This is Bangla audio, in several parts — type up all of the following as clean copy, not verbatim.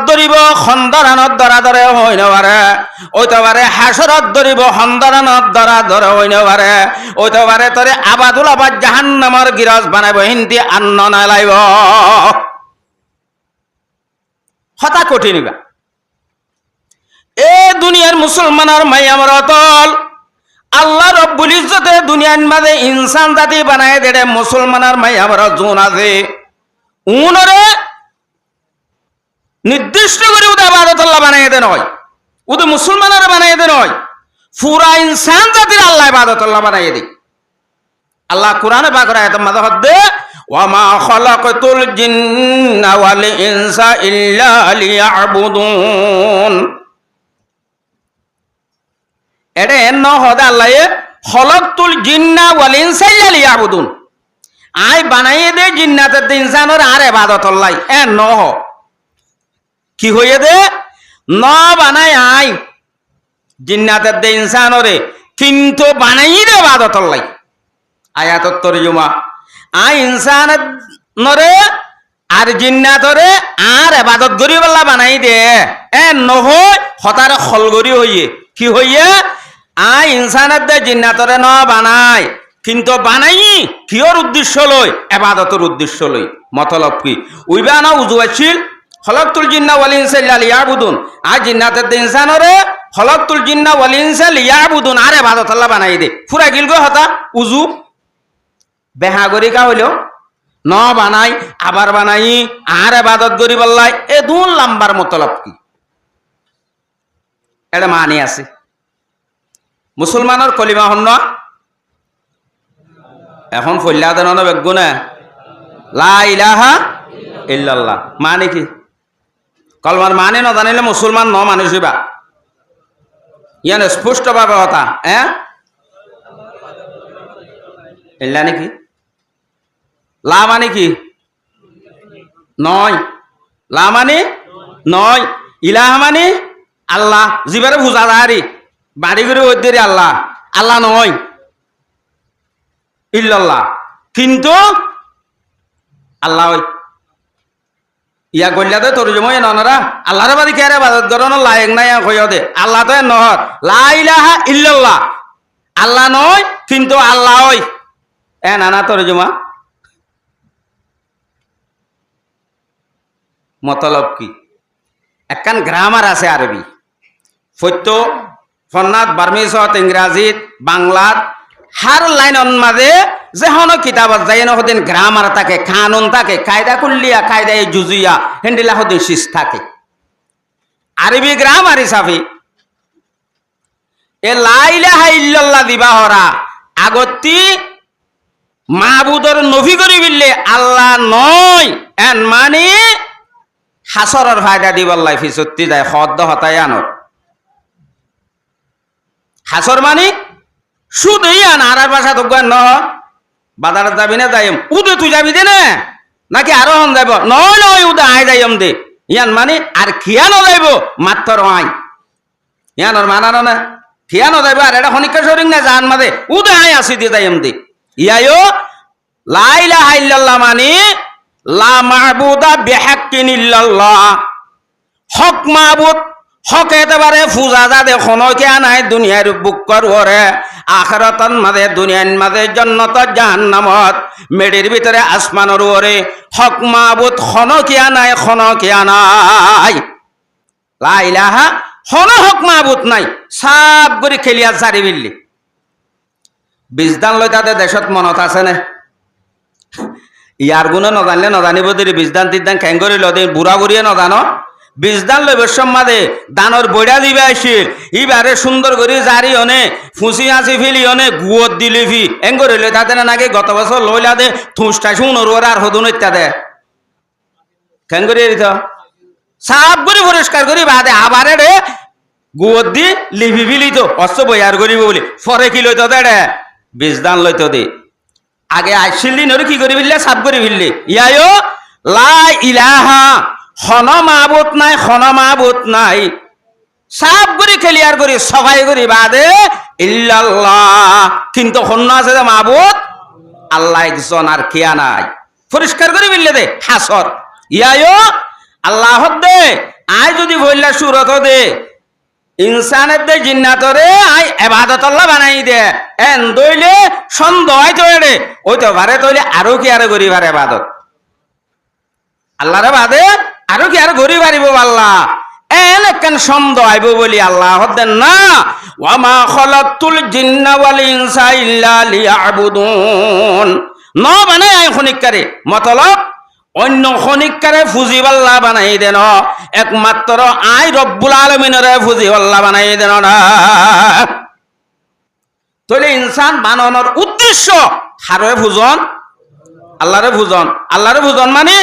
ধরিব খন্দরানত ধরা ধরে হইন পারে, ওইতে পারে হাসরত ধরিব খন্দরানত ধরা ধরে হইন পারে, ওইতে পারে তোরে আবাদুল আবাদ জাহান্নামর গিরজ বানাইব হিন্দি আন্ন নালাইব। হতা কঠিন বা এ দুনিয়ার মুসলমানের মাইয়ামর অতল আল্লাহ রব্বুল ইজ্জতে দুনিয়ার মাঝে ইনসান জাতি বানায় দেড়ে মুসলমানের মাইয়ামর জোন আছে উনরে নির্দিষ্ট করে উদে ইবাদতুল্লাহ বানাইয়ে দেন হয়, উদে মুসলমানের বানাইয়ে দেন হয়, পুরা ইনসান জাতির আল্লাহ ইবাদতুল্লাহ বানাইয়ে দেয়। আল্লাহ কোরআনে পাকের আয়াতের মাঝে হচ্ছে ওয়া মা খালাকাতুল জিন্না ওয়াল ইনসা ইল্লা লিয়াবুদুন। এটা এন্ন হদে আল্লাহ খলাকতুল জিন্না ওয়াল ইনসা ইল্লা লিয়াবুদুন। আই বানাইয়ে দে জিন্নাতের ইনসানের আর ইবাদতুল্লাহ এ ন কি হইয়ে দে ন বানাই আই জিন্নাতের দে ইনসানরে কিন্তু বানাইয়ে দে ইবাদতুল্লাহ। আয়াতত তরজমা আই ইনসানের নরে আর জিন্নাতরে আর ইবাদত করি বল্লা বানাই দে এ নহয় হতারে খলগরি হইয়ে কি হইয়ে আই ইনসানের দে জিন্নাতরে ন বানাই কিন্তু বানাই কিয়র উদ্দেশ্য লই ইবাদতের উদ্দেশ্য লই। মতলব কি উইবা না উজুয়াছিল খলাকতুল জিন্না ওয়াল ইনসা ইল্লা লিয়াবুদুন, আর জিন্নাতের দে ইনসানরে খলাকতুল জিন্না ওয়াল ইনসা লিয়াবুদুন আর ইবাদতুল্লাহ বানাই দে পুরা গিলগো হতা উজু বেহাগরি কা হইল ন বানাই আবার বানাই আর ইবাদত করি বললাই এ দুন লাম্বার মতলব কি এটা মানি আছে। মুসলমানের কলিমা হন এখন ফল্লা দেন বেগুনে লা ইলাহা ইল্লাল্লাহ মানে কি কলমার মানে ন জানিলে মুসলমান ন মানুষ হইবা ইয়ান স্পষ্ট ভাবে কথা ইল্লা নাকি লা মানে কি নয়, লা মানে নয়, ইলাহা মানে আল্লাহ জিবারে বুঝা যায় বাড়ি করে ওই আল্লাহ আল্লাহ নয় ইল্লাল্লাহ কিন্তু আল্লাহ ইয়া গল্লা দে তোর জময় ননরা আল্লাহর বাদি কে রে ইবাদত করন লায়েক নাই কইও দে আল্লাহ তো নহর লা ইলাহা ইল্লাল্লাহ আল্লাহ নয় কিন্তু আল্লাহ ওই এ নানা তোর জমা মতলব কি একখান গ্রামার আছে আরবি ফৈত্য ফন্নাত বার্মিসত ইংরাজিত বাংলাত হার লাইন মাঝে যে হন কিতাবত যাই নহদিন গ্রামার থাকে কানুন থাকে কায়দা কুল্লিয়া কায়দা জুজিয়া হেন্ডিলা হদিন শিস থাকে আরবি গ্রামার হিসাবে এ লা ইলাহা ইল্লাল্লাহ দিবা হরা আগতি মাহবুদর নফি করি বিললে আল্লাহ নয় এন মানে হাসরের ফায়দা দিবাল্লাই ফিসত্তি যায় খদ্দ হতাই আনর হাসর মানে শুধু আন আর বাসা তো ন বাজারে যাবি না যাইম উদে তুই যাবি দে না নাকি আরো হন যাইব নয় নয় উদে আয় যাইম দে ইয়ান মানে আর খিয়ানো যাইব মাত্র আই ইয়ানোর মানানো না খিয়ানো যাইব আর এটা খনিকা শরিং না জান মাদে উদে আয় আসি দিয়ে যাইম দে ইয়ায়ো লা ইলাহা ইল্লাল্লাহ মানে লা মাহবুদা বিহাক্কিন ইল্লাল্লাহ হক মাহবুদ হক এতেবারে ফুজা যা দেখোন কে নাই দুনিয়ার বুক ওরে আখিরাতন মাঝে দুনিয়ার মাঝে জান্নাত জাহান্নামত মেডির ভিতরে আসমানের ওরে হক মাহবুদ খন কিয়া নাই লা ইলাহা খন হক মাহবুদ নাই সব করে খেলিয়া সারি বিল্লি বীজদান লই তাদের দেশত মনত আছে না ইয়ার গুণে নজানলে নজানিব যদি বীজদান তিদান খেঙ্গরি লদে বুড়া বুড়িয়ে নজানো বীজদান লইব সম্মাদে দানর বইড়া দিবে আসিল ইবারে সুন্দর করে জারি হনে ফুসি আসি ফিলি হনে গুয়ত দিলি ফি এঙ্গরে লই তাতে না নাকি গত বছর লইলা দে থুসটা শুনর ওর আর হদুন ইত্যাদে খেঙ্গরি দিত সাপ করে পরিষ্কার করি বাদে আবারে রে গুয়ত দি লিভি ফিলি তো অস্ত বইয়ার করিব বলি পরে কি লইতো দে বীজদান লইতো দে আগে আইসিলি নরে কি করি ফিললে সাপ করে ফিললে ইয়ায়ো লা ইলাহা খন মাহবুদ নাই সাপ করে খেলিয়ার করি সবাই করি বাদে ইল্লাল্লাহ কিন্তু হন্য আছে যে মাহবুদ আল্লাহ একজন আর কেয়া নাই পরিষ্কার করে ফিললে দে হাসর ইয়ায়ো আল্লাহ দে আই যদি বললা সুরত দে ইনসানের দে জিন্নাতরে আই এবাদত আল্লাহ বানাই দে এন দইলে সন্দেহ হয় তো এড়ে ওই তো বারে তৈলে আরো কি আরো গরিবার এবাদত আল্লাহরে বাদে আরো কি আরো গরিব পারিব আল্লাহ এন একখান সন্দেহ আইব বলি আল্লাহ দেন না ওয়ামা খলাকতুল জিন্না ওয়াল ইনসা ইল্লা লিয়াবুদুন ন বানাই আই খনিকারে মতলব অন্য খনিকারে ফুজিবাল্লাহ বানাই দেন একমাত্র আই রব্বুল আলামিনরে ফুজিবাল্লাহ বানাই দেন না তাহলে ইনসান বানানোর উদ্দেশ্য হারে ফুজন আল্লাহরে ফুজন মানে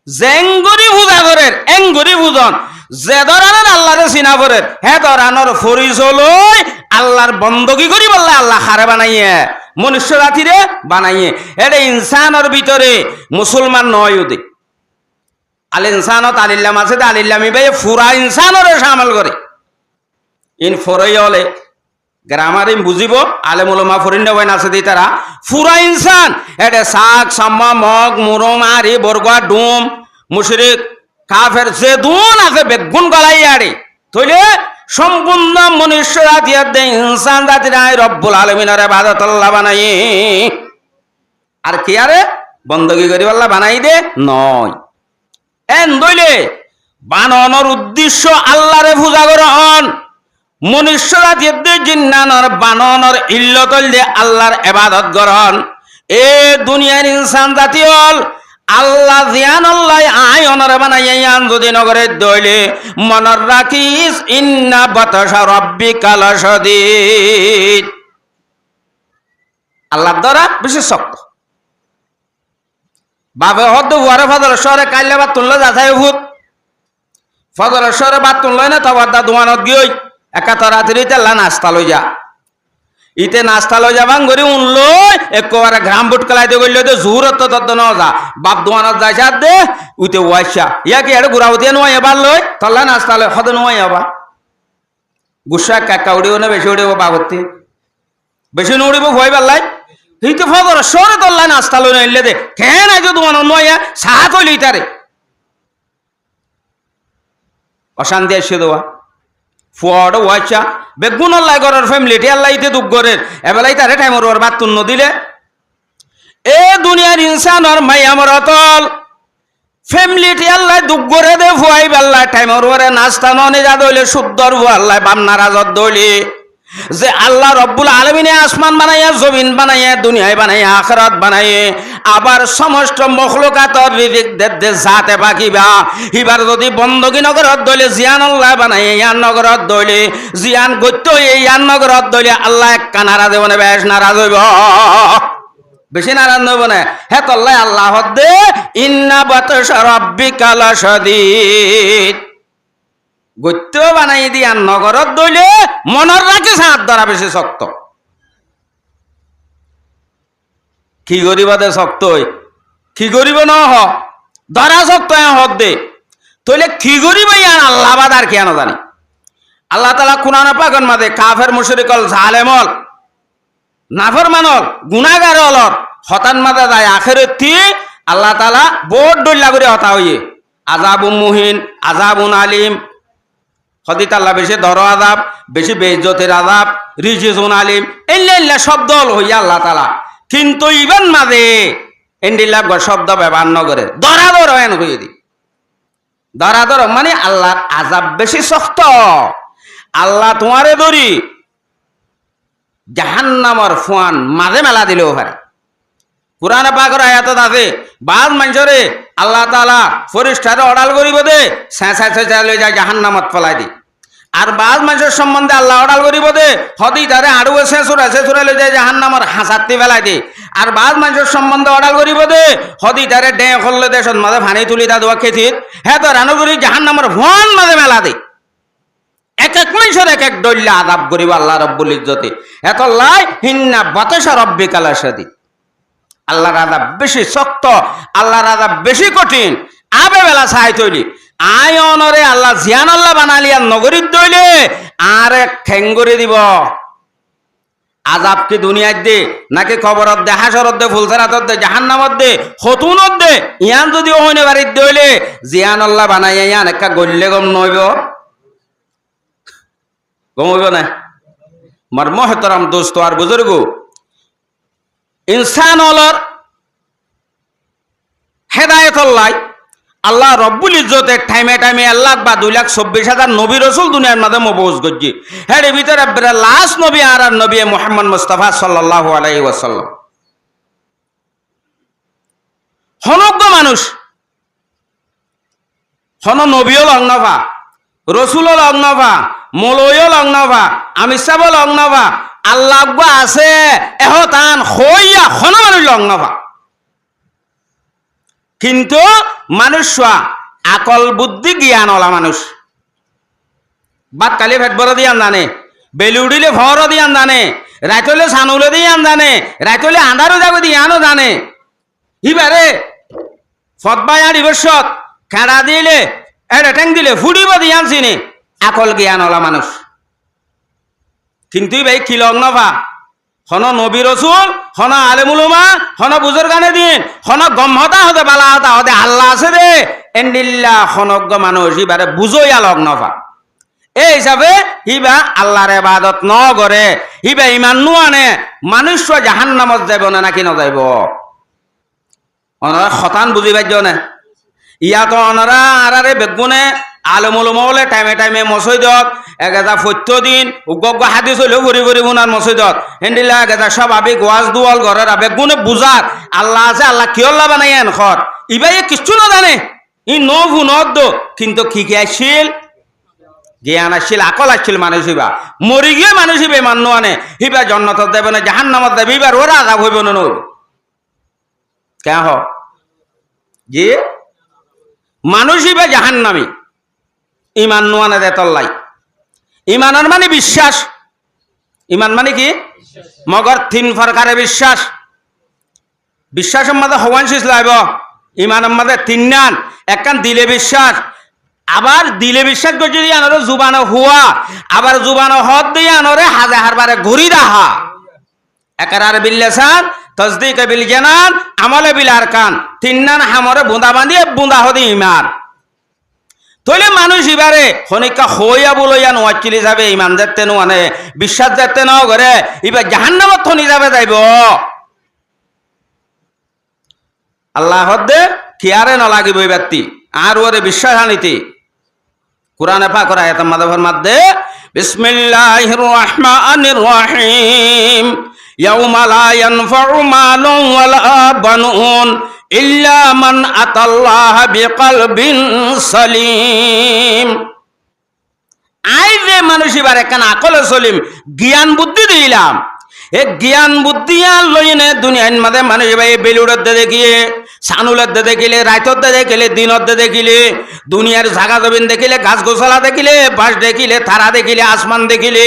জেঙ্গরি পূজা করেন এঙ্গরি পূজন যে ধরনের আল্লাহরে চিনা করেন হে ধরনের ফরিজলই আল্লাহর বন্দগি করি বললে আল্লাহ হারে বানাইয়ে মনুষ্য জাতিরে বানাইয়ে এটা ইনসানের ভিতরে মুসলমান নয় ওদের আল ইনসানত আলিল্লাম আছে আলিল্লামি ভাই ফুরা ইনসানরে সামিল করে ইন ফরই হলে গ্রামার বুঝিব আলেম উলামা ফরিন্দ বইন আছে দি তারা ফুরা ইনসান এটা শাক সাম্মা মগ মুরম আরি বরগা ডুম মুশরিক কাফের যে দুন আছে বেগুন গলাই আড়ে তইলে সম্পূর্ণ মনুষ্য জাতির দে ইনসান জাতির আই রব্বুল আলামিনের ইবাদত আল্লাহ বানাই আর কি আরে বন্দগি করি আল্লাহ বানাই দে নয় এন দইলে বানানোর উদ্দেশ্য আল্লাহরে পূজা করন মনুষ্য জাতির দে জিন্নানর বানানোর ইল্লতল দে আল্লাহর ইবাদত করন এ দুনিয়ার ইনসান জাতি হল আল্লাহ জিয়ান আল্লাহ আই অনরে বানাইয়ান যদি নগরে দইলে মনর রাখিস ইন্না বাতাসা রাব্বিকা লাশাদীদ আল্লাহর দ্বারা বেশি শক্ত বাবে হদ ওয়ারে ফজর শহরে কাইলে বা তুললে যাচাই ভূত ফজর শহরে বা তুললে না তবার দা দোয়ানত গিয়ে একা তরাতরিতে আল্লাহ নাস্তা লই যা ইতে নাস্তা লই যাবাং গরি উনলো একবারে গ্রাম বুট কলাই দে গইলে দে জুরত তত ন যা বাপ দোয়ানত যাইছা দে উতে ওয়াইছা ইয়া কি এড়ে গুরাউতে নয় এবার লই তল্লা নাস্তা লই হদ নয় আবা গুসা কাকা উড়িও না বেশি উড়িও বাবতি বেশি নুড়িব ভয় পাল্লাই ইতে ফজর সরে তল্লা নাস্তা লই নাইলে দে কেন আইজো দোয়ানত নয় সাহা কইলি তারে অশান্তি আসছে দেওয়া ফুয়াড় ওয়াইছা বেগুন আল্লাহ ঘরের ফ্যামিলিটি আল্লাহ ইতে দুঃখ করেন এবেলাই তারে টাইমর ওর বাত তুন্ন দিলে এ দুনিয়ার ইনসানর মাইয়া মরতল ফ্যামিলিটি আল্লাহ দুঃখ করে দে ফুয়াই আল্লাহ টাইমর ওরে নাস্তা ননে যা দইলে শুদ্ধর ভু আল্লাহ বামনা রাজত দইলে যে আল্লাহ রব্বুল আলামিনে আসমান বানাইয়া জমিন বানাইয়া দুনিয়ায় বানাইয়া আখিরাত বানাইয়ে আবার সমস্ত মখলুকাতর রিজিকদের দে জাতে পাকিবা এবার যদি বন্দগি নগরত দইলে জিয়ান আল্লাহ বানাইয়ে ইয়ান নগরত দইলে জিয়ান গত্য এই ইয়ান নগরত দইলে আল্লাহ এক কানারা দেব না বেশ নারাজ হইব বেশি নারাজ হইব না হে তল্লাই আল্লাহ দে ইন্না বাতাসা রাব্বিকা লাশাদীদ গত্য বানাই দিয়া নগরত দইলে মনের রাখে সাত দ্বারা বেশি শক্ত কি গরিবাদে শক্ত কি গরিব ন হ ধরা শক্ত হক দে তইলে কি গরিব ইয়ান আল্লাহ বাদ আর কেন জানি আল্লাহ তাআলা কুরআন পাকের মাঝে কাফের মুশরিকল জালেমল নাফরমানল গুনাহগার হলর হতান মাঝে যায় আখিরাতি আল্লাহ তাআলা বহুত দল্লা করে হতা হইয়ে আযাবুম মুহিন আযাবুন আলিম হদিত আল্লাহ বেশি ধর আযাব বেশি বেইজ্জতের আযাব রিজিজুন আলিম ইল্লা শব্দ হইয়া আল্লাহ তাআলা কিন্তু ইবান মাঝে এন্ডিল্লাহ শব্দ ব্যবহার ন করে ধরাধর হেন হইয়ে দি ধরাধর মানে আল্লাহর আযাব বেশি শক্ত আল্লাহ তোমারে ধরি জাহান্নামর ফুয়ান মাঝে মেলা দিলেও পারে কুরআন পাকের আয়াতত আছে বাজ মানুষরে আল্লাহ তাআলা ফরিস্তারে অর্ডার করিব দে চেঁচা লই যায় জাহান্নামত ফেলাই দি আর বাজ মানুষের সম্বন্ধে আল্লাহ অর্ডার করিব দে হদি তারে আড়ু চেঁচুরা লই যায় জাহান্নামর হাসাতি ফেলাই দি আর বাজ মানুষের সম্বন্ধে অর্ডার করিব দে হদি তারে ডে খললে দেশত মাঝে ফানি তুলি তা দোয়া খেতির হ্যাঁ তো রানগুরি জাহান্নামর ফুয়ান মাঝে মেলা দি এক এক মানুষের এক এক দল্লা আযাব করিব আল্লাহ রব্বুল ইজ্জতে এত লাই হিন্না বাতাসা রাব্বিকা লাশাদীদ আল্লাহর আযাব বেশি শক্ত আল্লাহর আযাব বেশি কঠিন আবে বেলা চাই তৈলি আয় অনরে আল্লাহ জিয়ান আল্লাহ বানালিয়া নগরীত দইলে আর এক ঠেঙ্গরে দিব আজাব কি দুনিয়ার দে নাকি কবরত দে হাসরত দে ফুলসারাতত দে জাহান্নামত দে হতুনত দে ইয়ান যদি ওহনে বাড়ির দইলে জিয়ান আল্লাহ বানাই ইয়ান একটা গল্লে গম নইব গম হইব না মার মহতরম দোস্ত আর বুজুর্গ ইনসান অলর হেদায়েত আল্লাহ রব্বুল ইজ্জতের টাইমে টাইমে 1,02,24,000 নবী রসুল দুনিয়ার মাঝে মবুজ করছি হ্যাঁ ভিতরে লাস্ট নবী আর নবী মুহাম্মদ মুস্তাফা সাল্লাল্লাহু আলাইহি ওয়াসাল্লাম হনজ্ঞ মানুষ হন নবীও লগ্নভা রসুলও লগ্নভা মলয়ও লগ্নভা আমিসাব লগ্নভা আল্লাহ আছে এহতান হইয়া হন মানুষ লগ্নভা কিন্তু মানুষ আকল বুদ্ধি জ্ঞান ওলা মানুষ বাদ কালি ভেট বড় দিয়ান জানে বেলি উড়িলে ভর দিয়ান জানে রাইতলে সানুলে দিয়ান জানে রাইতলে আন্ধারও যাবে দিয়ানও জানে ইবারে ফতবাই আর ইবসত খেড়া দিলে এটা ট্যাং দিলে ফুডিব দিয়ান চিনি আকল জ্ঞান ওলা মানুষ কিন্তু ভাই কি লগ্নভা হন নবী রসুল হন আলেমুলমা হন বুজুর্গানে দিন হন গম্মতা হতে বালা হতা হতে আল্লাহ আছে রে এন্ডিল্লা হনজ্ঞ মানুষ ইবারে বুঝইয়া লগ্নভা এই হিসাবে হিবা আল্লাহর ইবাদত ন করে হিবা ইমান নু আনে মানুষ জাহান্নামত যাইব না নাকি ন যাইব অনারা খতান বুঝি পাইছ না ইয়াত অনারা আরারে বেগুনে আলমুলমা বলে টাইমে টাইমে মসজিদত একেটা সত্য দিন উগ্গ হাদিস হইলেও ভরি ভরি বুনার মসজিদত হেন্দিলা একেটা স্বাভাবিক ওয়াজ দুয়াল ঘরের বেগুনে বুঝার আল্লাহ আছে আল্লাহ কিয়ল্লা বানাই এন খর ইবাই কিছু না জানে ই নভু নদ কিন্তু কি কি আসছিল জ্ঞান আসছিল আকল আসছিল মানুষ হিবা মরি গিয়ে মানুষ হিবে মান্য আনে হিবা জন্নত দেবে না জাহান্নামত দেবে এবার ওরা আজাব হইব না নইব কে হ জি মানুষ হিবে জাহান্নামী ইমান নোয়ানে দে তল্লাই ইমানের মানে বিশ্বাস ইমান মানে কি মগর 3 প্রকারে বিশ্বাস বিশ্বাসের মধ্যে হওয়ান শেষ লাইব ইমানের মধ্যে 3 নান একখান দিলে বিশ্বাস আবার দিলে বিশ্বাস করে যদি আনরে জুবানো হুয়া আবার জুবানো হদ দিয়ে আনরে হাজার বারে ঘুরি রাহা একরার বিল লিসান তসদিক বিল জানান আমলে বিল আরকান 3 নান হামরে বুঁদা বাঁধিয়ে বুঁদা হদি ইমান তইলে মানুষ এবারে খনিকা হইয়া বলইয়া নোয়াচ্ছিলি যাবে ইমান যাতে নোয়ানে বিশ্বাস যাতে ন করে এবার জাহান্নামত থনি যাবে যাইব আল্লাহ হদ্দে কিয়ারে ন লাগিব এই ব্যক্তি আর ওরে বিশ্বাস আনিতে কোরআনে পাক করা আয়াতের মাধ্যমের মধ্যে বিসমিল্লাহির রহমানির রহিম ইয়াউমা লা ইয়ানফাউ মালুন ওয়ালা বানুন ইল্লা মান আতাল্লাহ বিকলবিন সালিম আইরে মানুষ এবার একখান আকলে সলিম জ্ঞান বুদ্ধি দিলাম এ জ্ঞান বুদ্ধি আর লইনে দুনিয়ার মাঝে মানুষ ভাই বেলুড়ের দে দেখিয়ে সানুলের দে দেখিলে রাইতর দে দেখিলে দিনত দে দেখিলে দুনিয়ার জাগা জমিন দেখিলে গাছ গোছালা দেখিলে বাস দেখিলে তারা দেখিলে আসমান দেখিলে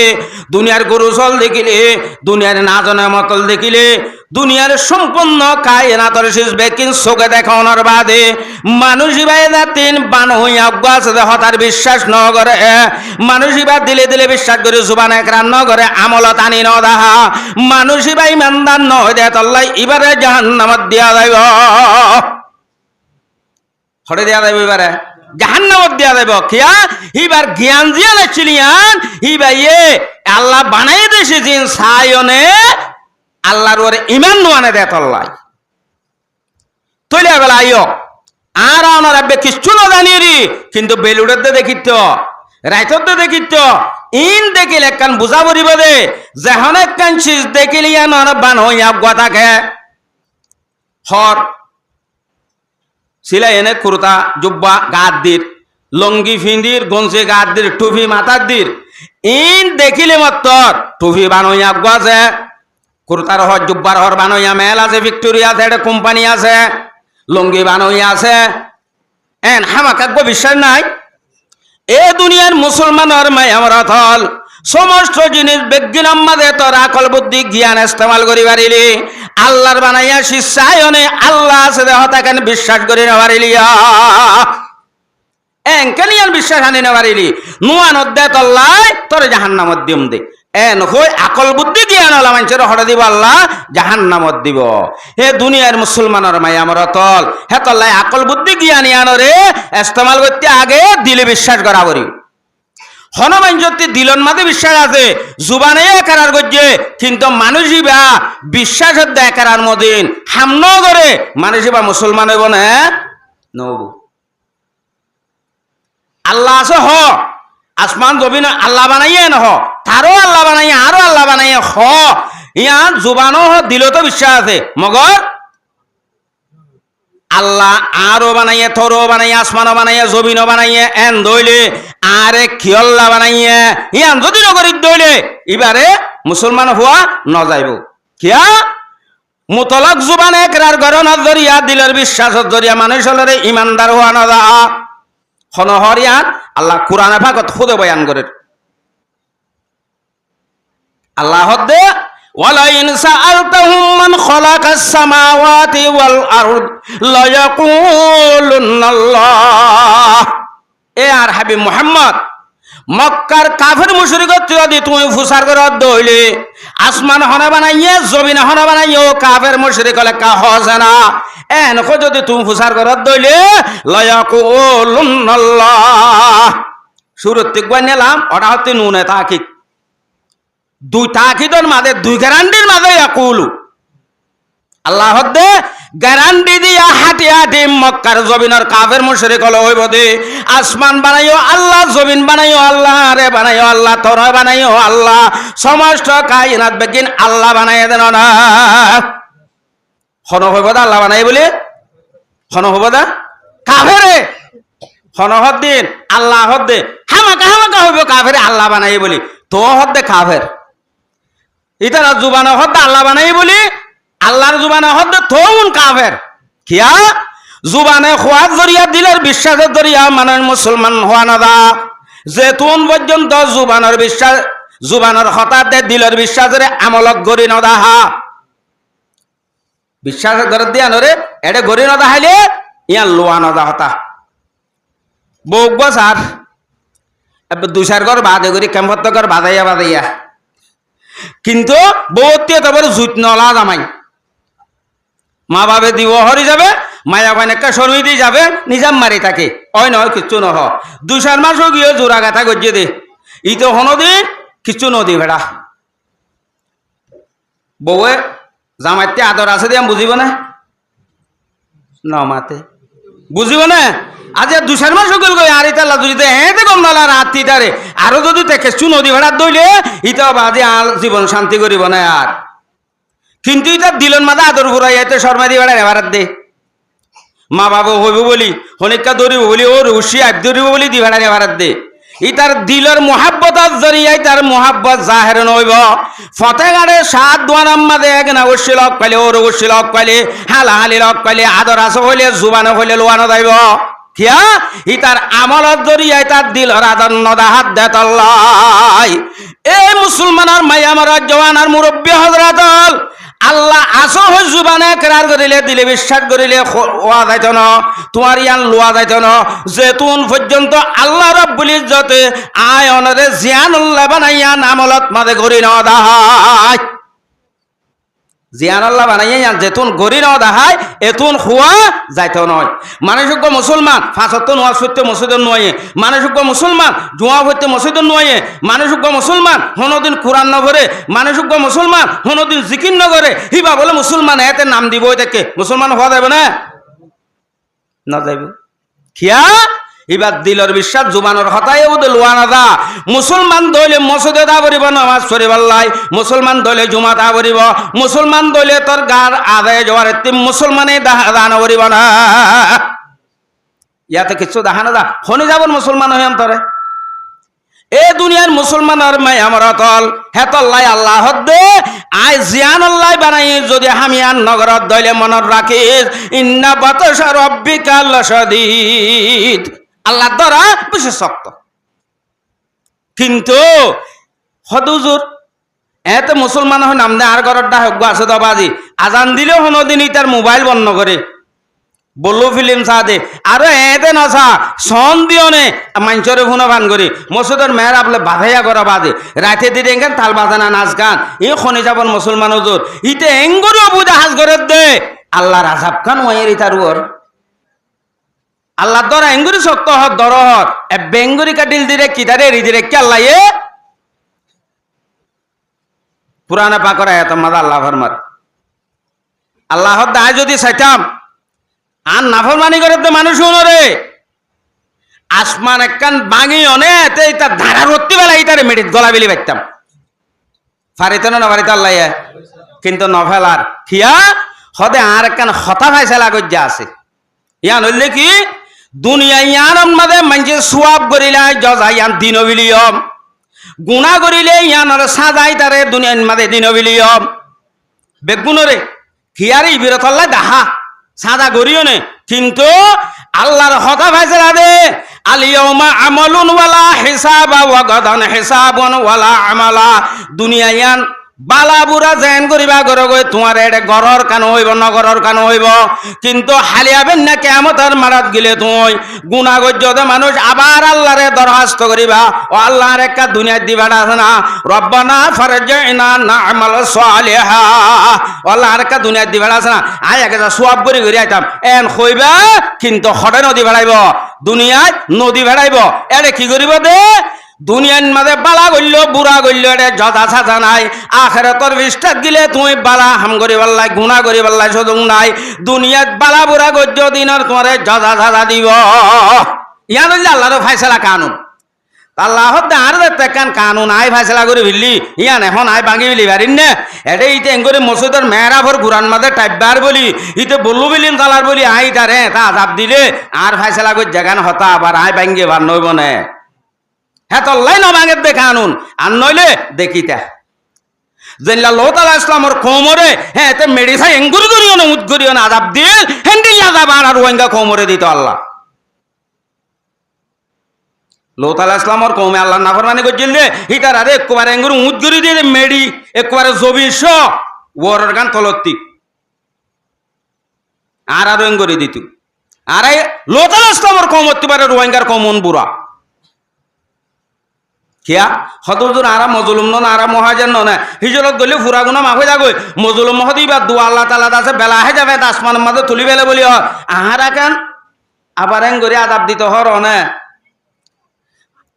দুনিয়ার গরুচল দেখিলে দুনিয়ার নাজনে মতল দেখিলে দুনিয়ার সম্পূর্ণ কায়নাতর শেষ বেকিন চোখে দেখানোর বাদে মানুষ ভাই তিন বান হইয়া আছে হতার বিশ্বাস ন করে মানুষ এবার দিলে দিলে বিশ্বাস করে জুবান একরান ন করে আমলত আনি ন দাহা মানুষ ভাই ইমানদার ন হয়ে দেয় তল্লাই এবারে জাহান্নামত দিয়া যাইব হরে দিয়া যাইব এবারে জাহান্নামত দিয়া যাইব কিয়া এবার জ্ঞান দিয়া লাগছিলিয়ান ইবাইয়ে আল্লাহ বানাই দেশে জিন সায়নে আল্লাহর ওরে ইমান নোয়ানে দেয় তল্লাই তৈলে বেলা আইও আর আমার আব্বে কিচ্ছু না জানিয়ে কিন্তু বেলুড়ের দে দেখিত রাইতর দে দেখিত ইন দেখিলে একখান বুঝা পড়িব দে যেহন একখান চিজ দেখিলে ইয়ান বান হইয়া থাকে হর সিলাই এনে কুর্তা জুব্বা গাত দির লঙ্গি ফিন্দির গঞ্জি গাত দির টুপি মাথার দির ইন দেখিলে মাত্র টুপি বান হইয়া আছে কুর্তার হর জুব্বার হর বান হইয়া মেল আছে ভিক্টোরিয়া আছে একটা কোম্পানি আছে লঙ্গি বান হইয়া আছে এন হামাকাক বিশ্বাস নাই এ দুনিয়ার মুসলমানের মায়ামরা থল সমস্ত জিনিস বিজ্ঞান মাঝে তোর আকল বুদ্ধি জ্ঞান ইস্তেমাল করি পারিলি আল্লাহর বানাইয়া শিষ্যায়নে আল্লাহ আছে দেহ তাকে বিশ্বাস করি না পারিলিয়া এনকেলিয়ান বিশ্বাস আনি না পারিলি নুয়ান অধ্যায় তল্লাই তোর জাহান্নামত দিম দে এন হই আকল বুদ্ধি জ্ঞান হলা মানুষের হরে দিব আল্লাহ জাহান্নামত দিব। হে দুনিয়ার মুসলমানের মায়া মরতল হে তল্লাই আকল বুদ্ধি জ্ঞান ইয়ানরে ইস্তেমাল করতে আগে দিলে বিশ্বাস করা করি। হনুমান যদি দিলন মাঝে বিশ্বাস আছে জুবানে একার করছে কিন্তু মানুষই বা বিশ্বাসের দেখার মদিন হামন করে মানুষই বা মুসলমান হইব না নব। আল্লাহ আছে হ আসমান জমিন আল্লাহ বানাইয়ে নহ তারও আল্লাহ বানাইয়ে আরো আল্লাহ বানাইয়ে হ ইয়ার জুবানো হ দিল তো বিশ্বাস আছে মগর আল্লাহ আরো বানাইয়ে থরো বানাইয়ে আসমানও বানাইয়ে জমিনও বানাইয়ে এন দইলে আরে খিয়ল্লা বানাইয়ে ইয়ান যদি নগরী দইলে এবারে মুসলমান হওয়া ন যাইব কিয়া মুতলক জুবানে একরার গরণের জরিয়া দিলের বিশ্বাসের জরিয়া মানুষ হলে ইমানদার হওয়া না যা হনহরিয়ান আল্লাহ কুরআনে পাকত খুদে বয়ান করে আল্লাহ দে ওয়ালাইন সাআলতাহুম মান খালাকাস সামাওয়াতি ওয়াল আরদ লা ইয়াকুলুনাল্লাহ। এ আর হাবিব মুহাম্মদ মক্কার কাফের মুশরিকত যদি তুমি ফুসার করে দইলে আসমান হনা বানাইয়ে জমিন হনা বানাইয়ে কাফের মুশরিক হলে কা হসে না এনকো যদি তুমি ফুসার করে দইলে লা ইয়াকুলুনাল্লাহ। শুরুত গয় নিলাম ওটা হচ্ছে নুনে তাকিদ দুই তাকিদর মাঝে দুই গ্যারান্টির মাঝে ইয়াকুলু আল্লাহ দে গ্যারান্টি দিয়া হাঁটি হাঁটি মক্কার জমিনের কাফের মুশরিক হলো হইব দে আসমান বানাইও আল্লাহ জমিন বানাইও আল্লাহ রে বানাইও আল্লাহ তোর বানাইও আল্লাহ সমস্ত কায়নাত বেগিন আল্লাহ বানাইয়ে দেন না হন হইব দা আল্লাহ বানাই বলে হন হইব দা কাফেরে হন হদ দিন আল্লাহ হদ দে হামাকা হামাকা হইব কাফেরে আল্লাহ বানাই বলি তো হদ দে কাফের ইতারা জুবানা হদ আল্লাহ বানাই বলি আল্লাহর জুবানে হদ থৌন কাফের কিয়া জুবানে খোয়ার জরিয়া দিলের বিশ্বাসের জরিয়া মানে মুসলমান হওয়া না দা যেতুন পর্যন্ত জুবানের বিশ্বাস জুবানের হঠাৎ দিলের বিশ্বাসের আমলক গড়ি নদা হা বিশ্বাসের ঘর দিয়া নরে এটা গড়ি নদা হাইলে ইয়ার লোয়া নদা হতা বউগ সার দুসার ঘর বাদে করি কেম্পত ঘর বাদাইয়া বাদাইয়া কিন্তু বউতে তারপর জুত নলা জামাই মা বাবে দিব হরি যাবে মায়া ভাই একটা শরমি দিয়ে যাবে নিজাম মারি থাকে অয় নয় কিচ্ছু নহ 2-4 মাসও গিয়ে জোড়া গাথা গজিয়ে দে ই তো হনদিন কিচ্ছু নদী ভেড়া বউয়ে জামাইতে আদর আছে দিয়ে বুঝিব না নমাতে বুঝিব না আজ 2-4 মাস গেল গই আর ইতা লাজুরিতে হেতে কম নালা রাত্রিটারে আরো যদি দেখে চু নদী ভেড়া দইলে ইতা বাদে আর জীবন শান্তি করিব না আর কিন্তু এটা দিলন মাদা আদর ঘুরাই এতে শর্মা দিয়ে বেড়ায় এবার দে মা বাবা হইব বলি হনিকা দৌড়িব বলি ও রুশি আব দৌড়িব বলি দি বেড়ায় এবার দে ইতার দিলর মোহাব্বতার জরিয়ায় তার মোহাব্বত জাহের নইব ফতেগাড়ে 7 দোয়ানার মাঝে এক না অবশ্যই লক পাইলে ওর অবশ্যই লক পাইলে হালাহালি লক পাইলে আদর আসো হইলে জুবানো হইলে লোয়ানো যাইব কিয়া ইতার আমলত জরিয়ায় তার দিলর আদর নদা হাত দেত আল্লাহ। এই মুসলমানের মাইয়া মারা জওয়ানার মুরব্বী হযরতল আল্লাহ আসো হই জুবানে কেরার করিলে দিলে বিশ্বাস করিলে ওয়া যাইত না তোমার ইয়ান লোয়া যাইত না যেতুন পর্যন্ত আল্লাহ রাব্বুল ইজ্জতে আয়নরে জিয়ানুল্লাহ বানাইয়া নামলত মাঝে গরি না দাহাই জিয়ানুল্লাহ বানাইয়া যেতুন গরি না দাহাই এতুন খুয়া যাইত নয় মানুষজ্ঞ মুসলমান 5 ওয়াক্ত নামাজ পড়তে মসজিদে নয় মানুষজ্ঞ মুসলমান জুমা পড়তে মসজিদে নয় মানুষজ্ঞ মুসলমান হনদিন কোরআন না পড়ে মানুষজ্ঞ মুসলমান হনদিন জিকির না করে হিবা বলে মুসলমান এতে নাম দিব এটাকে মুসলমান হওয়া যাবে না না যাইব কিয়া এবার দিলর বিশ্বাস জুবানের হতায় ওদের লোয়া না দা মুসলমান দইলে মসজিদে দা পড়িব নামাজ পড়িব লাই মুসলমান দইলে জুমা দা পড়িব মুসলমান দইলে তোর গার আদায় যাওয়ার এতে মুসলমানে দান করিব না ইয়াতে কিছু দেখা না দা হনি যাবন মুসলমান হইয়াম তরে এ দুনিয়ার মুসলমানের মাই আমার তল হেতল্লাই আল্লাহ দে আই জিয়ানুল্লাহ বানাই যদি হামিয়ান নগরত দইলে মনত রাখিস ইন্না বাতাসা রাব্বিকা লাশাদীদ আল্লাহ দ্বারা বেশি শক্ত কিন্তু হদুজুর এতে মুসলমান হয় নাম দে আর ঘরটা হোক আছে দবাজি আজান দিলেও হনদিনই তার মোবাইল বন্ধ করে বললো ফিল্ম চা দে আর এতে নচা সন দিও নে মাঞ্চরে ফোনো ভান করি মসুদের মেয়ের আপলে বাধাইয়া করা বাদে রাতে দিতে এখান তাল বাজানা নাচ গান এই খনি যাবন মুসলমান ওজোর ইতে এঙ্গরিও বুঝা হাজ করে দে আল্লাহ রাজাব খান ওয়ের ইতার ওর আল্লাহ দর এঙ্গুরি শক্ত হর দর হর এ বেঙ্গুরি কাটিল দিরে কিতারে রিদিরে কি আল্লাহ এ পুরানা পাকরা এত মাদা আল্লাহ ফরমার আল্লাহ দায় যদি চাইতাম আর নাফরমানি করে তো মানুষ রে আসমান একখান বাঙি অনেতে তার ধারা রত্তি বেলা ইতারে মেডিত গলা বেলি পাইতাম ফারিত না ফারিত আল্লাহ কিন্তু নভেলার খিয়া হদে আর একখান হতা ফাইসলা গজ্জা আছে ইয়ান হইলে কি দুনিয়া ইয়ান মাদে মানছে সোয়াব করিলাই জজা ইয়ান দিনবিলিয়ম গুণা করিলে ইয়ানর সাজাই তারে দুনিয়ার মাদে দিনবিলিয়ম বেগুনরে খিয়ারি বিরতল্লা দাহা সাদা করিও নে কিন্তু আল্লাহর হতা ফাইসলা দে আলিয়াউমা আমালুন ওয়ালা হিসাবা ওয়া গাদান হিসাবুন ওয়ালা আমালা দুনিয়া ইয়ান বালা বুড়া জেন করিবা গর গই তোমার এডে গরর কান হইব নগরর কান হইব কিন্তু হালিয়াবেন না কিয়ামতের মারাত গিলে তুই গুনাহ গজ্জতে মানুষ আবার আল্লাহরে দরখাস্ত করিবা ও আল্লাহর একটা দুনিয়া দিবাটা আছে না রব্বানা ফারজিনা না'মাল সালিহা আল্লাহর একটা দুনিয়া দিবাটা আছে না আয় একটা সওয়াব করি করি আইতাম এন কইবা কিন্তু হঠাৎ নদী বেড়াইব দুনিয়ায় নদী বেড়াইব এডে কি করিব দে দুনিয়ার মাঝে বালা গইল বুড়া গইল এটা যথা সাজা নাই আখেরাতর বিস্তার গিলে তুমি বালা হাম করি পাল্লাই গুণা করি পাল্লাই সুযোগ নাই দুনিয়াত বালা বুড়া গজ্য দিনের তোমার যথা সাজা দিব ইয়ান হইলে আল্লাহর ফাইসলা কানুন আল্লাহ আর কান কানুন আই ফাইসলা করে ভিল্লি ইয়ান এখন আই ভাঙি বিলি পারিন না এটা ইতে এঙ্গরে মসজিদের মেহরাফর গুরান মাঝে টাইবার বলি ইতে বললু বিলিম তালার বলি আই তারে তা আজাব দিলে আর ফাইসলা করে জাগান হতা আবার আই ভাঙ্গে বার নইব না হ্যাঁ তল্লাই নবাঙের দেখে আনুন আর নইলে দেখিতা যেনলা আল্লাহ তাআলা ইসলামর কোমরে হ্যাঁ এতে মেডিসাই এঙ্গুর করিও না উদ করিও না আজাব দিল হ্যান্ডিল আজাব আর ওয়াঙ্গা কোমরে দিত আল্লাহ আল্লাহ তাআলা ইসলামর কওমে আল্লাহ নাফরমানি করছিল রে হিটার আরে একবারে এঙ্গুর উদ করি দিয়ে মেডি একবারে জবিশ ওরর গান তলত্তি আর এঙ্গুরি দিত আর আল্লাহ তাআলা ইসলামর কওমত পারে রোহিঙ্গার কমন বুড়া কিয়া হদুর আরা মজলুম না আরা মহাজন না হিজরত গলি ফুরা গুনা মাফে যাগই মজলুম হদিবা দোয়া আল্লাহ তাআলা দাসে বেলা হে যাবে আসমানের মাঝে তুলি বেলে বলি আহারা কেন আবার এন করে আযাব দিতে হর না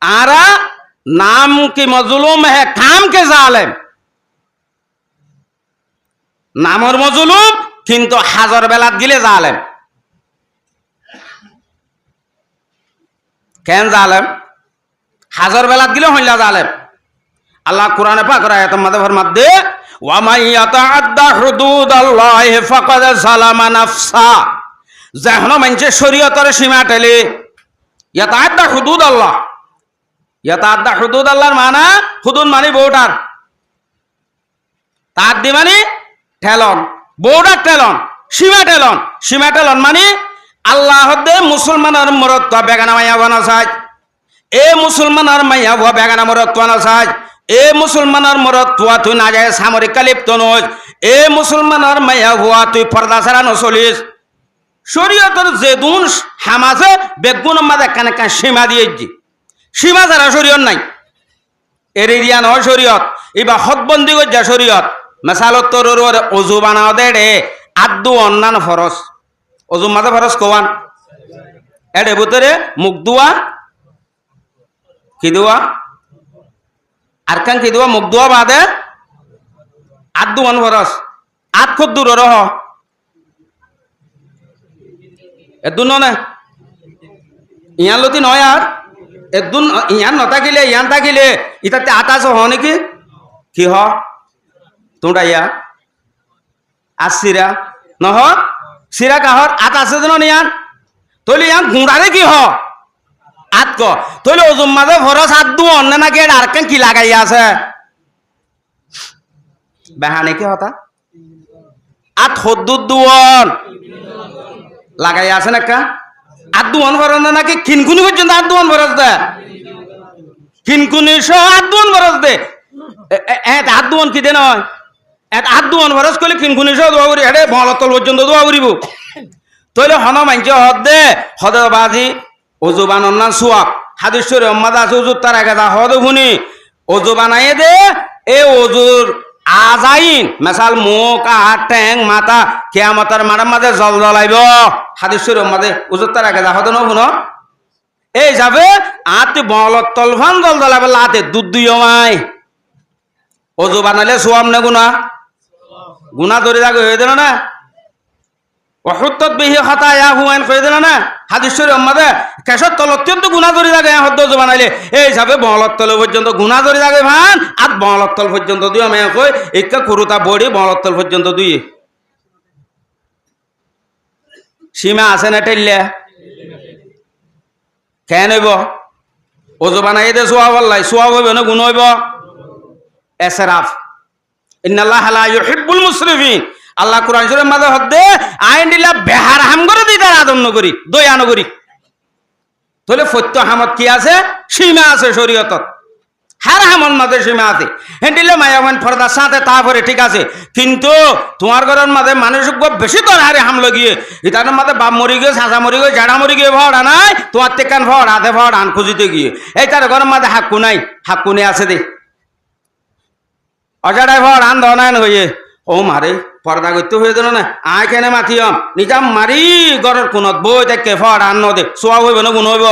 আরা নাম কি মজলুম হে কাম কে জালেম নামর মজলুম কিন্তু হাজার বেলাত গিলে জালেম কেন জালেম হাজার বেলাত গিলে হইলা জালেম আল্লাহ কোরআনে পাক আয়াতের মধ্যে ফরমাত দে ওয়া মান ইয়াতাআদ্দা হুদুদাল্লাহি ফাকাদ যালামা নাফসা যখন মানুষে শরীয়তের সীমা টেলে ইয়াতাআদ্দা হুদুদাল্লাহ ইয়াতাআদ্দা হুদুদাল্লাহর মানে হুদুদ মানে বর্ডার তাআদ্দি মানে ঠেলন বর্ডার ঠেলন সীমা ঠেলন মানে আল্লাহ দে মুসলমানের মরদ বেগানা মাইয়া বানা চাই এ মুসলমানের মাইয়া ভুয়া বেগানা মরদ তোয়া না চাই এ মুসলমানের মরদ তোয়া তুই না যায় সামরিক লিপ্ত নয় এ মুসলমানের মাইয়া ভুয়া তুই পর্দা ছাড়া নচলিস শরীয়তের যে দুন হামাজে বেগুন মাঝে কানে কান সীমা দিয়েছি সীমা ছাড়া শরীয়ত নাই এর দিয়া নয় শরীয়ত এবার হদবন্দি করছে শরীয়ত মেসালত তোর অজু বানাও দে রে আদু অন্যান্য ফরস অজু মাঝে ফরস কোয়ান এডে ভিতরে মুখ দুয়া কি দুয়া আর কান কি দুয়া মুখ দুয়া বাদে আদু অন ফরস আত খুব দূর রহ এদুন না ইয়ান লতি নয় আর এদুন ইয়ান নথাকিলে ইয়ান থাকিলে ইতাতে আটাশ হ নাকি কি হ তোমরা ইয়া আর সিরা নহ সিরা কাহর আট আছে যেন ইয়ান তৈলি ইয়ান গুঁড়ারে কি হ আট ক তৈলি ওজুম মাঝে ভরস আট দু অন্য নাকি আর কেন কি লাগাইয়া আছে বেহানে কি হতা আট হদ্দুর দুয়ন লাগাইয়া আছে নাকা আট দুয়ন ভরস নাকি খিনকুনি পর্যন্ত আট দুয়ন ভরস দে খিনকুনি সহ আট দুয়ন ভরস দে আট দুয়ন কি দে নয় হাত দুয়ান ভরস করলে কিনকুনি সহ দোয়া করি হেডে ভলতল পর্যন্ত দোয়া করিব তইলে হন মানছে হদে হদে বাজি ওজু বানান না সুয়াব হাদিস শরীফ উম্মাদ আছে ওজুর তার আগে দা হদ শুনি ওজু বানাইয়ে দে এই ওজুর আজাইন মেসাল মুখ হাত ঠ্যাং মাথা কিয়ামতের মাঠের মাঝে জল জ্বলাইব হাদিস শরীফ উম্মাদে ওজুর তার আগে দা হদ ন শুনো এই যাবে আতি বলত তলফান জল জ্বলাবে লাতে দুধ দুইও মাই ওজু বানাইলে সুয়াম নে গুনা গুনা ধরে যাবে হয়ে দিল না অসুত্তত বিহি খাতায়া হুয়াইন কই দিল না হাদিস শরীফ উম্মাদে কেশর তল অত্যন্ত গুনা ধরে যাবে হদ্দ ওজু বানাইলে এই যাবে বলত তল পর্যন্ত গুনা ধরে যাবে ভান আর বলত তল পর্যন্ত দুই আমি কই একটা কুরুতা বড়ি বলত তল পর্যন্ত দুই সীমা আছে না টেললে কেন হইব ওজু বানাই দে সোয়াব আল্লাহ সোয়াব হইব না গুণ হইব এসরাফ ইন্নাল্লাহ লা ইউহিব্বুল মুসরিফিন আল্লাহ কোরআন শরীফের মাঝে হদ্দে আইন দিলা বেহার হাম করে দিই তার আদম নগরী দয়া নগরী তাহলে ফত্য হামত কি আছে সীমা আছে শরীয়তত হার হামন মাঝে সীমা আছে হেন্ডিলে মায়াবান ফরদার সাথে তারপরে ঠিক আছে কিন্তু তোমার ঘরের মাঝে মানুষ বেশি তোর হারে হাম লগিয়ে ইতার মাঝে বাপ মরি গিয়ে চাচা মরি গিয়ে জাড়া মরি গিয়ে ভরা নাই তোমার টেকান ভর হাতে ভর আন খুঁজিতে গিয়ে এই তার ঘরের মাঝে হাক্কু নাই হাক্কুনে আছে দে অজাড়াই ভর আন ধনায়ন হয়ে ও মারে পর্দা করতে হয়ে দিল না আয় কেনে মাথিয়ম নিজাম মারি ঘরের কোনত বই দেখে ফর আন দে সোয়া হইব না গুণ হইব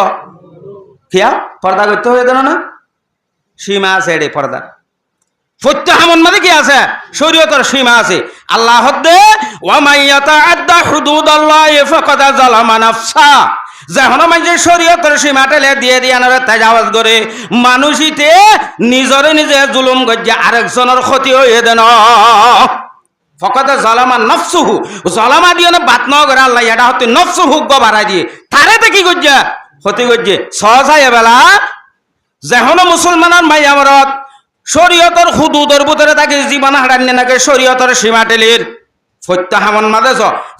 কিয়া পর্দা করতে হয়ে দিল না সীমা আছে রে পর্দা সত্য হামন মানে কি আছে শরীয়তের সীমা আছে আল্লাহ হদ্দে ওয়া মাইয়াতা আদা হুদুদাল্লাহি ফাকাদ যালামা নাফসা যখন মানুষের শরীয়তের সীমা টেলে দিয়ে দিয়ানরে তাজাওয়াজ করে মানুষিতে নিজরে নিজে জুলুম গজ্জা আরেকজনের ক্ষতি হয়ে দেন ফকতে জলামা নফসুহু জলামা দিয়ে না বাত ন করে আল্লাহ এটা হতে নফসুহু বাড়াই দিয়ে তারে কি গজ্জা ক্ষতি গজ্জে সহজায় বেলা যখন মুসলমানের মাই আমরত শরীয়তের হুদুদের ভিতরে তাকে জীবন হারান্য নাকি শরীয়তের সীমা টেলির সত্য হামন মাঝে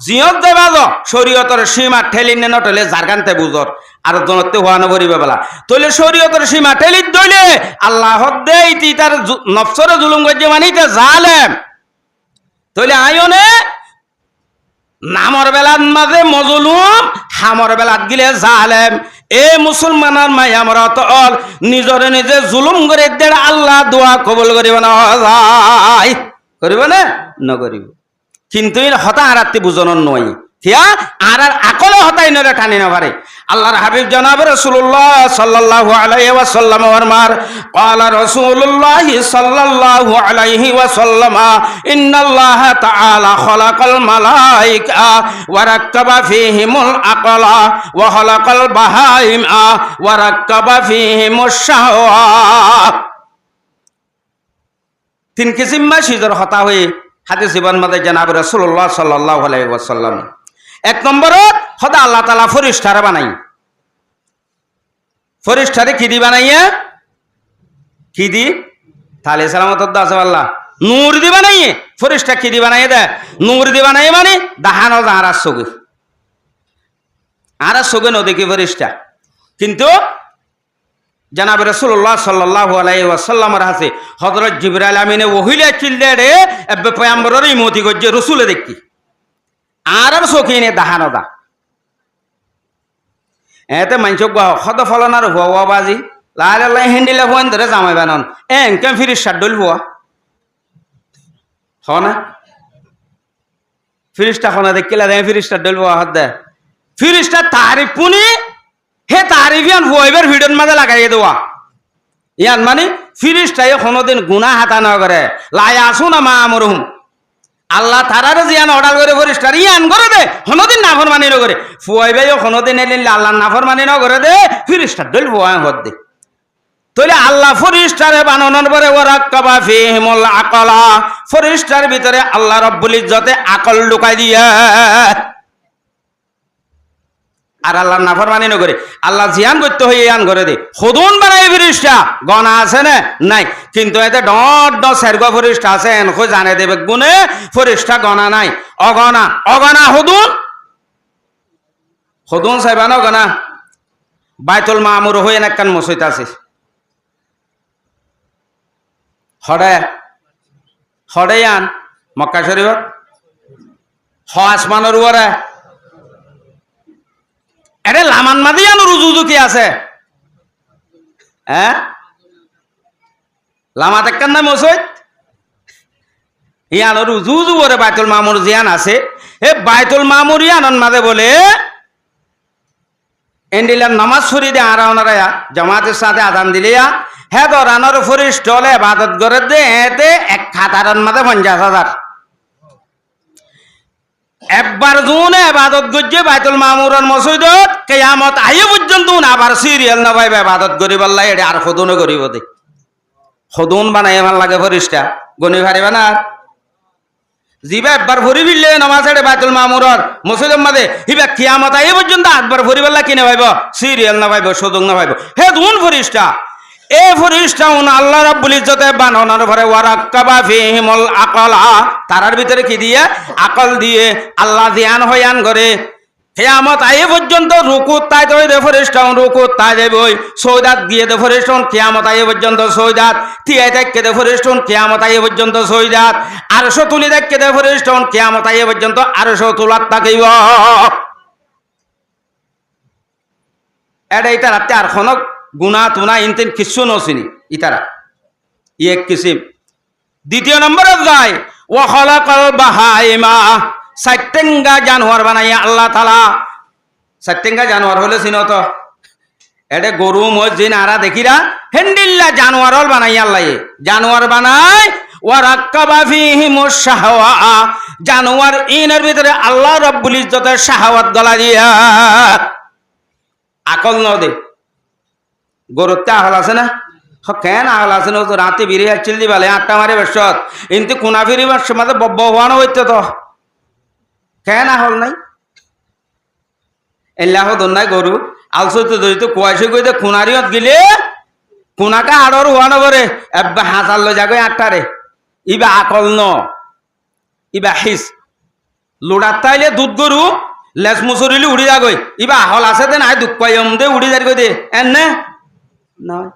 জিয়ত দেবা শরীয়তের সীমা ঠেলি নে নটেলে জারগানতে বুঝর আর জনতে হওয়া নবরিবে বেলা তইলে শরীয়তের সীমা ঠেলি দইলে আল্লাহ দে ইতি তার নফসরে জুলুম গজ্জে মানিতে জালেম তইলে আয়নে নামর বেলার মাঝে মজলুম হামর বেলাত গিলে জালেম এ মুসলমানের মাই আমরা তো নিজরে নিজে জুলুম করে দেড় আল্লাহ দোয়া কবুল করিব না যায় করিব না নকরিব কিন্তু হতা হারাতে বুঝানোর নয় থিয়া আর আকলে হতাই নরে টানি না পারে আল্লাহর হাবিব জনাব রাসূলুল্লাহ সাল্লাল্লাহু আলাইহি ওয়াসাল্লাম ফরমার ক্বালা রাসূলুল্লাহ সাল্লাল্লাহু আলাইহি ওয়াসাল্লাম ইন্নাল্লাহ তাআলা খালাকাল মালাইকা ওয়া রাক্কাবা ফীহিমুল আকলা ওয়া খালাকাল বাহাইমা ওয়া রাক্কাবা ফীহিমুশ শাহওয়াত তিন কিসিম মা সিজর হতা হয়ে হাদিস জীবন মাদে জনাব রাসূলুল্লাহ সাল্লাল্লাহু আলাইহি ওয়াসাল্লাম এক নম্বরে হদা আল্লাহ তাআলা ফেরেশতারে বানাই ফেরেশতারে কি দি বানাইয়া কি দি তাহলে সালামত আছে আল্লাহ নূর দি বানাইয়ে ফেরেশতা কি দি বানাইয়ে দে নূর দি বানাইয়ে মানে দাহানো জাহারার সগে আর সগে নদী কি ফেরেশতা কিন্তু জনাব রাসূলুল্লাহ সাল্লাল্লাহু আলাইহি ওয়াসাল্লামের হাতে হযরত জিবরাইল আমিনে ওহিলে চিলদে রে এবে পয়গম্বরের ইমতি গজ্জে রাসূলে দেখি আর সকিনে দাহানো দা এতে মানচক গা খদ ফলনার হুয়া বাজি লাল লাই হেন্ডিলে হন ধরে জামাই বানন এন কেম ফিরিস শাডল হুয়া হনা ফিরিস্তা হনা দেখিলা দে ফিরিস্তা ডল হুয়া হদ দে ফিরিস্তা তারিফ পুনি হে তারিফিয়ান হুয়াইবার ভিডিওর মাঝে লাগাই দেওয়া ইয়ান মানে ফিরিস্তায় কোনোদিন গুনাহ হাতা না করে লাই আসু না মা আমরহুম আল্লাহ তারারে জিয়ান অর্ডার করে ফরিস্তার ইয়ান করে দে কোনোদিন নাফরমানি না করে ফুয়াইবাইও কোনোদিন এলিলে আল্লাহ নাফরমানি না করে দে ফিরিস্তার দল ফুয়া হদ দে তইলে আল্লাহ ফরিস্তারে বানানোর পরে ওয়ারাক্কাবা ফীহিমুল আকলা ফরিস্তার ভিতরে আল্লাহ রব্বুল ইজ্জতে আকল ঢুকাই দিয়া আর আল্লাহ নাফরমানি না করে আল্লাহ জিয়ান করতে হয়ে ইয়ান করে দে খুদুন বানাই ফিরিস্তা গনা আছে না নাই কিন্তু এতে ডট ড সেরগ ফিরিস্তা আছে এনকো জানে দেবে গুনে ফিরিস্তা গনা নাই অগনা অগনা খুদুন খুদুন সাইবানো গনা বাইতুল মামুর হয়ে নাকান মসজিদ আছে হড়ে হড়েয়ান মক্কা শরীফ হ আসমানের উপরে এটা লামান মাঝে আনো রুজু কি আছে হ্যাঁ লামা দেখার নাম মসজিদ ইয়ানোর রুজু ওরে বাইতুল মামুর জিয়ান আছে এ বাইতুল মামুর ইয়ানন মাঝে বলে এন্ডিলার নামাজ ছড়ি দে আর ওনারা জামাতের সাথে আদান দিলে হ্যাঁ দরানোর ফরিষ্ট হলে ইবাদত করে দে এতে 1,000 মাঝে 50,000 একবার জুনে ইবাদত গজ্জে বাইতুল মামুরের মসজিদত কিয়ামত আইয়ে পর্যন্ত আবার সিরিয়াল না পাইবে ইবাদত করিব আল্লাহ এডি আর খদুনে করিব দে খদুন বানাই আমার লাগে ফরিস্তা গনি পারিবা না জিবা একবার ভরি বিললে নামাজ এডে বাইতুল মামুরের মসজিদের মাঝে হিবা কিয়ামত আইয়ে পর্যন্ত একবার ভরি বেলা কিনে পাইব সিরিয়াল না পাইব সদুন না পাইব হে দুন ফরিস্তা এ ফরিস্তা আল্লাহ রাব্বুল ইজ্জতে বানানোর পরে ওয়ারাক্কাবা ফিহিমুল আকালা তারার ভিতরে কি দিয়ে আকল দিয়ে আল্লাহ ধ্যান হয়ান করে কিয়ামত আইয়ে পর্যন্ত রুকুত তাই তো দে ফরিস্তা রুকুত তাই দেবই সৌদাত দিয়ে দে ফরিস্তা কিয়ামত আইয়ে পর্যন্ত সৌদাত তিয়াই দেখকে দে ফরিস্তা কিয়ামত আইয়ে পর্যন্ত সৌদাত আরশো তুলি দেখকে দে ফরিস্তা কিয়ামত আইয়ে পর্যন্ত আরশো তুলাত তাকিব এটা রাতে আর খনক গুনা তুনা ইনতেন কিছু নছিনি ইতারা এক কিসিম দ্বিতীয় নম্বরে যায় ওয়া খালাকাল বাহাইমা সাইটেঙ্গা জানোয়ার বানাইয়া আল্লাহ তাআলা সাইটেঙ্গা জানোয়ার হলে চিনো তো এটা গরু মজ জিন আরা দেখিরা হেন্ডিল্লা জানোয়ার হল বানাইয়া আল্লাহ জানোয়ার বানায় ওয়া রাক্কাবা ফিহিমুশ শাহওয়া জানোয়ার ইনের ভিতরে আল্লাহ রাব্বুল ইজ্জতের শাহওয়াত গলা দিয়া আকল ন দে গরুতে আহল আছে না কেন আহল আছে না তো রাতে বেরিয়ে আসছিল দিবালে 8টা মারে বেশত কিন্তু কোনা ফিরিবার সময় বব্ব হওয়ানো হইতে তো কেন আহল নাই এল্লাহ দন্নাই গরু আলসো তো দইতো কুয়াশে কইতে খুনারিয়ত গিলে খুনাকা আড়র হওয়ানো করে এব্বা হাসাল লো যাগো 8টারে ইবা আকল ন ইবা হিস লোড়াত তাইলে দুধ গরু লেস মুসুরিলি উড়ি যাগই ইবা আহল আছে দে নাই দুঃখ পাইম দে উড়ি যাই কই দে এনে নয়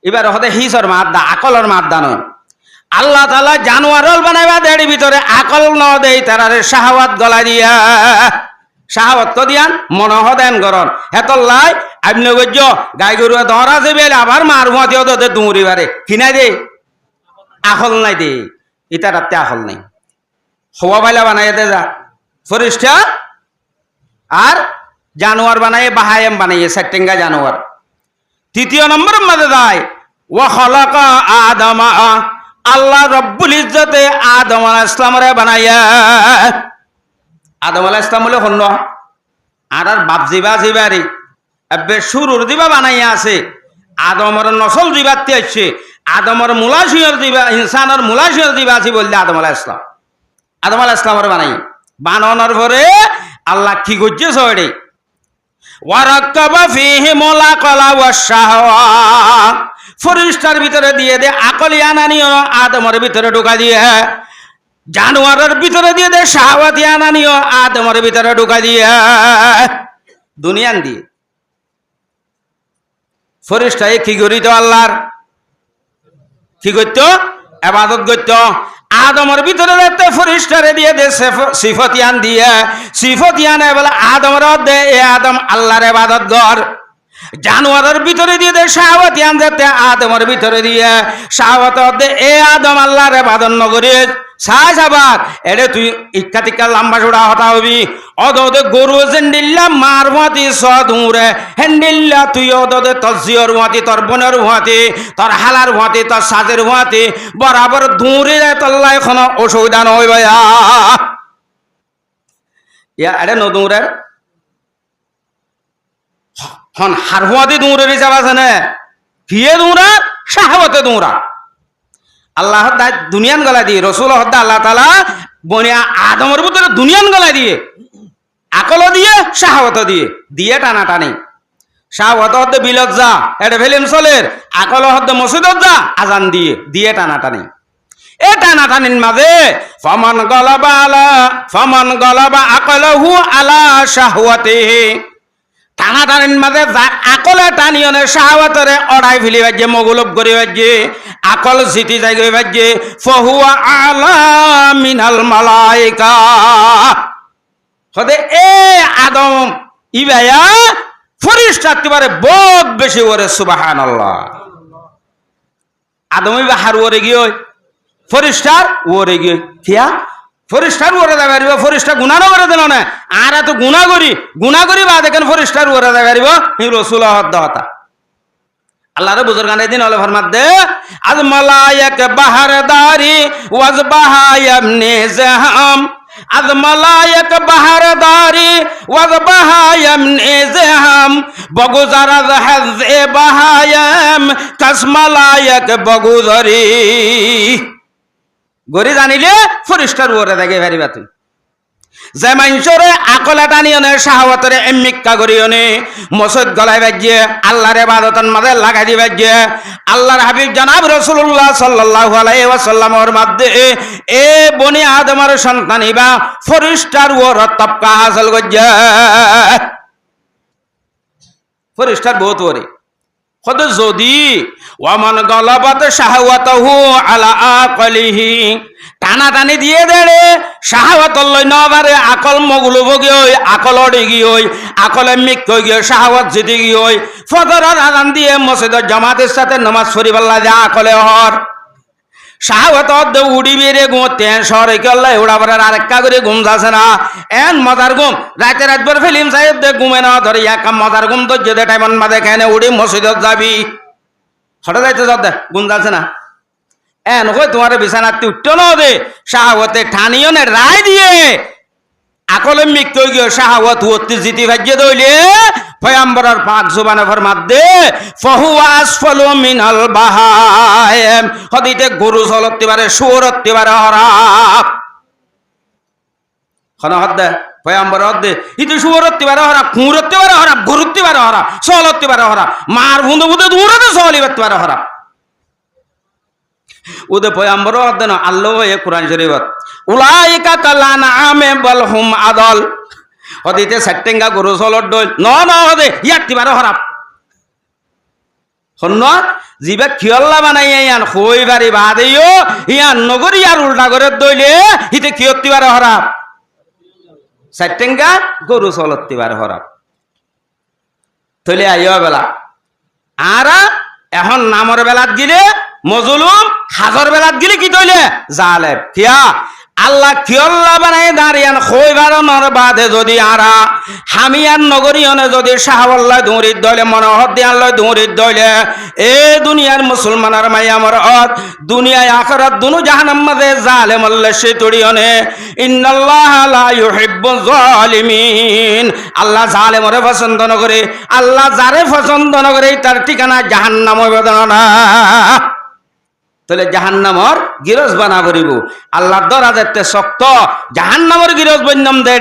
এবার হতে হিসর মাদ্দা আকলর মাদ্দা নয় আল্লাহ তাআলা জানোয়ারল বানাইবা দেড় ভিতরে আকল ন দেই তারারে শাহওয়াত গলা দিয়া শাহওয়াত তো দিয়ান মনহ দেন গরন হেতল্লাই আপনি গজ্য গাই গরু ধরা যাবে আবার মার মতিও তো দুমুরি বারে কিনাই দে আকল নাই দে ইতা রাতে আকল নাই হওয়া বাইলা বানাই দে যা ফরিস্তা আর জানোয়ার বানাইয়ে বাহায়েম বানাইয়ে সাইটেঙ্গা জানোয়ার তৃতীয় নম্বরের মধ্যে যায় ওয়া খালাকা আদমা আল্লাহ রাব্বুল ইজ্জতে আদম আলাইহিস সালামরে বানাইয়া আদম আলাইহিস সালাম হলো হন্ন আর বাপ জিবা জিবারি এবে শুরুর দিবা বানাইয়া আছে আদমের নসল জিবাতে আছে আদমের মুলাশিয়র দিবা ইনসানের মুলাশিয়র দিবা আছে বললে আদম আলাইহিস সালামরে বানাই বানানোর পরে আল্লাহ কি করছে সরে ওয়ারাক্কাবা ফিহিমুল আকালা ওয়াশ শাহওয়া ফরিস্তার ভিতরে দিয়ে দে আকল ইয়ানানিও আদমের ভিতরে ঢোকা দিয়ে জানোয়ারের ভিতরে দিয়ে দে শাহওয়াত ইয়ানানিও আদমের ভিতরে ঢোকা দিয়ে দুনিয়ান দিয়ে ফরিস্তায় কি করিত আল্লাহর কি করতো ইবাদত করতো আদমের ভিতরে রাতে ফরিস্তারে দিয়ে দে সিফতিয়ান দিয়ে সিফতিয়ান বলে আদমের দে এ আদম আল্লাহর ইবাদত কর জানোয়ারের ভিতরে দিয়ে দে শাহওয়াতিয়ান যাতে আদমের ভিতরে দিয়ে শাহওয়াত দে এ আদম আল্লাহর ইবাদত নগরে সাই সাবার এরে তুই ইক্কা টিক্কা লম্বা চড়া হতা হবি অদে গরু জেন্ডিল্লা মার মতি সদুরে হেন্ডিল্লা তুই অদে তোর জিওর মতি তোর বোনের মতি তোর হালার মতি তোর সাজের মতি বরাবর দূরে তল্লা এখন অসুবিধা নয় ভাইয়া ইয়া এরে নদুরের হন হার মতি দূরের হিসাব আছে না কিয়ে দৌড়া শাহওয়াতে দৌড়া আল্লাহ দুনিয়ান গলা দিয়ে রসুল হদ্দা আল্লাহ তাআলা বনিয়া আদমের ভিতরে দুনিয়ান গলা দিয়ে আকল দিয়ে শাহওয়াত দিয়ে টানা টানি শাহওয়াত হদ্দে বিলত যা এটা ফিল্ম চলের আকল হদ্দে মসজিদত যা আজান দিয়ে টানা টানি এ টানা টানির মাঝে ফমান গলাবা আকলহু আলা শাহওয়াতিহি টানা টানির মাঝে আকলে টানিয়নে শাহওয়াতরে অড়াই ফেলি বাজে মগুলব করে বাজে আকল জিতি যাই গই বাজে ফহুয়া আলা মিনাল মালাইকা হদে এ আদম ই ভাইয়া ফরিস্তার তিবারে বহুত বেশি ওরে সুবহানাল্লাহ আদমি বা হার ওরে গিয়ে ফরিস্তার ওরে গিয়ে কিয়া ফরিস্তার ওরে দা পারিব ফরিস্তার গুনাহ না করে দিল না আর এত গুনাহ করি বা দেখেন ফরিস্তার ওরে দা পারিব হি রাসূল হদ্দাতা আল্লাহর বুজুর্গানে দিন হলে ফরমাত দে আজ মালায়েক বাহারদারি ওয়াজ বাহায়ামনে জাহাম আজ মালায়েক বাহারদারি ওয়াজ বাহায়ামনে জাহাম বগুজারা হাজে বাহায়াম কাস মালায়েক বগুজারি গরি জানিলে ফরিস্তার ওরে দেখে পারিবা তুই যে মানুষরে আকলে টানিয়নে শাহওয়াতরে এমিক্কা করিয়নে মসজিদ গলায় বাজিয়ে আল্লাহর ইবাদতের মাঝে লাগাই দি বাজিয়ে আল্লাহর হাবিব জনাব রাসূলুল্লাহ সাল্লাল্লাহু আলাইহি ওয়াসাল্লামের মাধ্যমে এ বনি আদমের সন্তানিবা ফরিস্তার ওর তবকা হাসিল করছে ফরিস্তার বহুত ওরে কত যদি ওয়ামান গলাবাত শাহওয়াতাহু আলা আকলিহি টানা টানি দিয়ে দেড়ে শাহওয়াত লই নবারে আকল মগুলো ভগি হই আকল অড়ি গি হই আকলে মিক কই গিয়ে শাহওয়াত জিতে গি হই ফজরের আযান দিয়ে মসজিদের জামাতের সাথে নামাজ পড়িবাল্লা যা আকলে হর শাহওয়াত দে উড়ি বেরে গোতে সরে কল্লা উড়াবার আরেকটা করে ঘুম যাচ্ছে না এন মজার ঘুম রাতে রাতভর ফিল্ম সাহেব দে ঘুমে না ধরে এক মজার ঘুম তো যেতে টাইমন মাঝে খানে উড়ি মসজিদত যাবি হঠাৎ যাইতে যত দে ঘুম যাচ্ছে না এন কই তোমার বিছানাতে উঠতো না দে শাহওয়াতে ঠানিও না রায় দিয়ে আকলে মিক কই গিয়ে শাহওয়াত ওতে জিতি ভাজ্য দইলে পয়গম্বরের পাক জবানে ফরমাত দে ফাহু আসফালু মিনাল বাহায়েম হদিতে গরু চলতে পারে শুয়োরতে পারে হরাপ খন হদ্দে পয়গম্বর হদ্দে ইতে শুয়োরতে পারে হরাপ কুঁরতে পারে হরাপ গরুতে পারে হরাপ চলতে পারে হরাপ মার বুঁদে বুঁদে দূরতে চলিতে পারে হরাপ উদে পয়গম্বর হদ্দে না আল্লাহ এ কুরআন শরীফত উলাইকা কালানামে বলহুম আদল হদিতে সেটেঙ্গা গরু চলত দল ন হদে ইয়াতি বারে হরাপ হন্ন জিবা খিয়ল্লা বানাই ইয়ান হই বাড়ি বাদেও ইয়ান নগরী আর উল্টা করে দইলে হিতে কিয়তি বারে হরাপ সেটেঙ্গা গরু চলতি বারে হরাপ তইলে আইও বেলা আর এখন নামর বেলাত গিলে মজলুম হাজর বেলাত গিলে কি তইলে জালেব কিয়া আল্লাহ কিয়ল্লা বানাই দাঁড়িয়ান হই বারণর বাদে যদি আরা হামিয়ান নগরীয়নে যদি শাহওয়াল্লাহ দৌড়িত দইলে মনোহর দিয়াল্লাহ দৌড়িত দইলে এ দুনিয়ার মুসলমানের মাইয়ামর অত দুনিয়ায় আখিরাত দুনু জাহান্নাম মাঝে জালেম আল্লাহ সে তড়িয়নে ইন্নাল্লাহ লা ইউহিব্বুয যালিমিন আল্লাহ জালেমরে পছন্দ ন করে আল্লাহ যারে পছন্দ ন করে তার ঠিকানা জাহান্নাম হইবে না তাহলে জাহান্নামর গিরজ বানা করিব আল্লাহর দরাজেতে শক্ত জাহান্নামর গিরজ বন্যম দে